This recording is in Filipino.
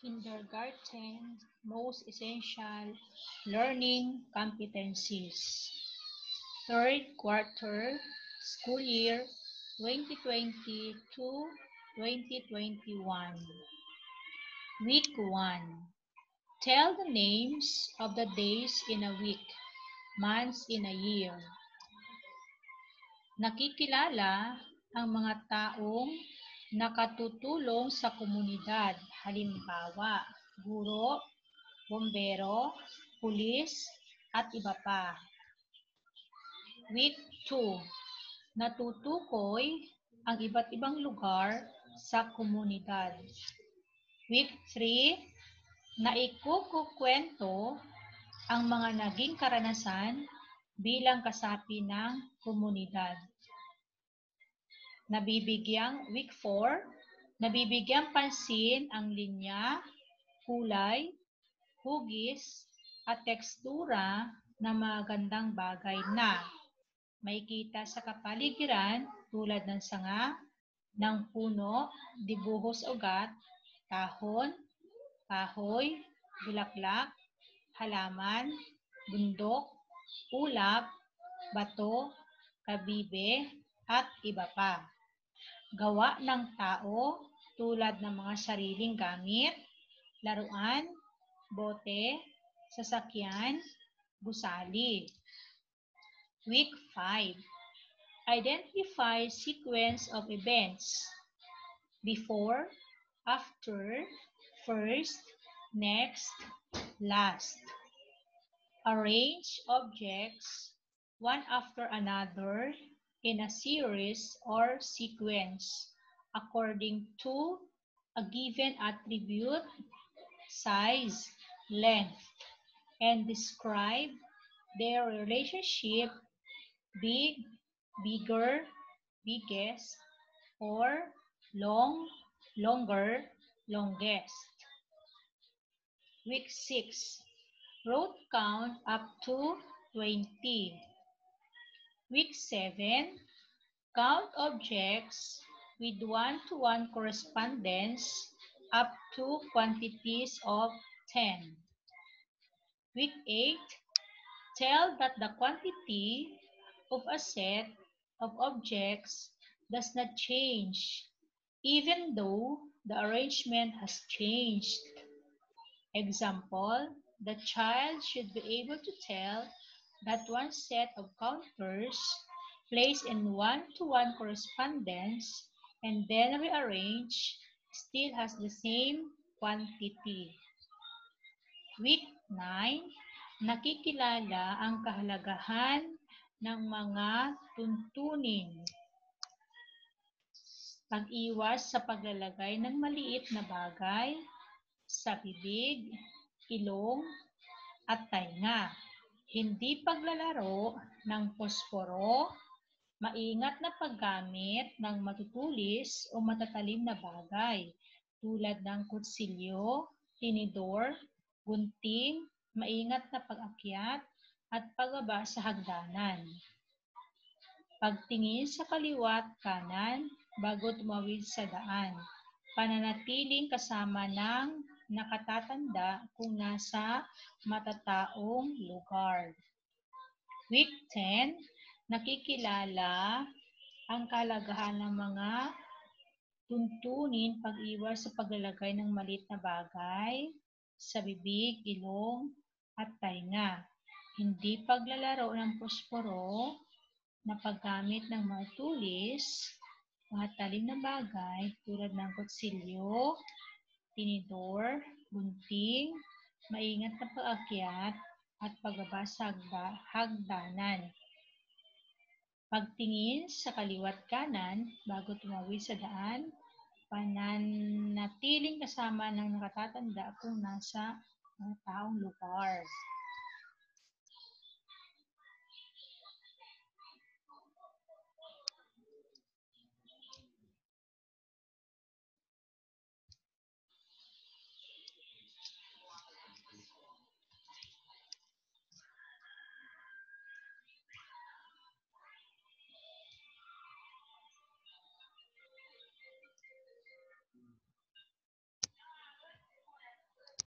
Kindergarten, most essential learning competencies. Third quarter, school year 2020 to 2021. Week 1. Tell the names of the days in a week, months in a year. Nakikilala ang mga taong nakatutulong sa komunidad, halimbawa, guro, bombero, pulis, at iba pa. Week 2. Natutukoy ang iba't ibang lugar sa komunidad. Week 3. Naikukukwento ang mga naging karanasan bilang kasapi ng komunidad. Week 4, nabibigyang pansin ang linya, kulay, hugis, at tekstura ng mga gandang bagay na makikita sa kapaligiran tulad ng sanga, ng puno, dibuho sa ugat, tahon, kahoy, bulaklak, halaman, bundok, ulap, bato, kabibe, at iba pa. Gawa ng tao tulad ng mga sariling gamit, laruan, bote, sasakyan, gusali. Week 5. Identify sequence of events. Before, after, first, next, last. Arrange objects one after another in a series or sequence according to a given attribute, size, length, and describe their relationship, big, bigger, biggest, or long, longer, longest. Week 6. Rote count up to 20. Week 7. Count objects with one-to-one correspondence up to quantities of 10. Week 8. Tell that the quantity of a set of objects does not change, even though the arrangement has changed. Example, the child should be able to tell that one set of counters placed in one-to-one correspondence and then rearranged still has the same quantity. Week 9. Nakikilala ang kahalagahan ng mga tuntunin. Pag-iwas sa paglalagay ng maliit na bagay sa bibig, ilong, at tainga. Hindi paglalaro ng posporo, maingat na paggamit ng matutulis o matatalim na bagay tulad ng kutsilyo, tinidor, gunting, maingat na pag-akyat at pagbaba sa hagdanan. Pagtingin sa kaliwa at kanan bago tumawid sa daan. Pananatiling kasama ng nakatatanda kung nasa matataong lugar. Week 10. Nakikilala ang kahalagahan ng mga tuntunin pag-iwas sa paglalagay ng maliit na bagay sa bibig, ilong, at tainga. Hindi paglalaro ng posporo na paggamit ng mga tulis, mga talim na bagay tulad ng kutsilyo, tinidor, gunting, maingat na pag-akyat at pagbaba sa hagdanan. Pagtingin sa kaliwa't kanan bago tumawid sa daan, pananatiling kasama ng nakatatanda kung nasa taong lugar.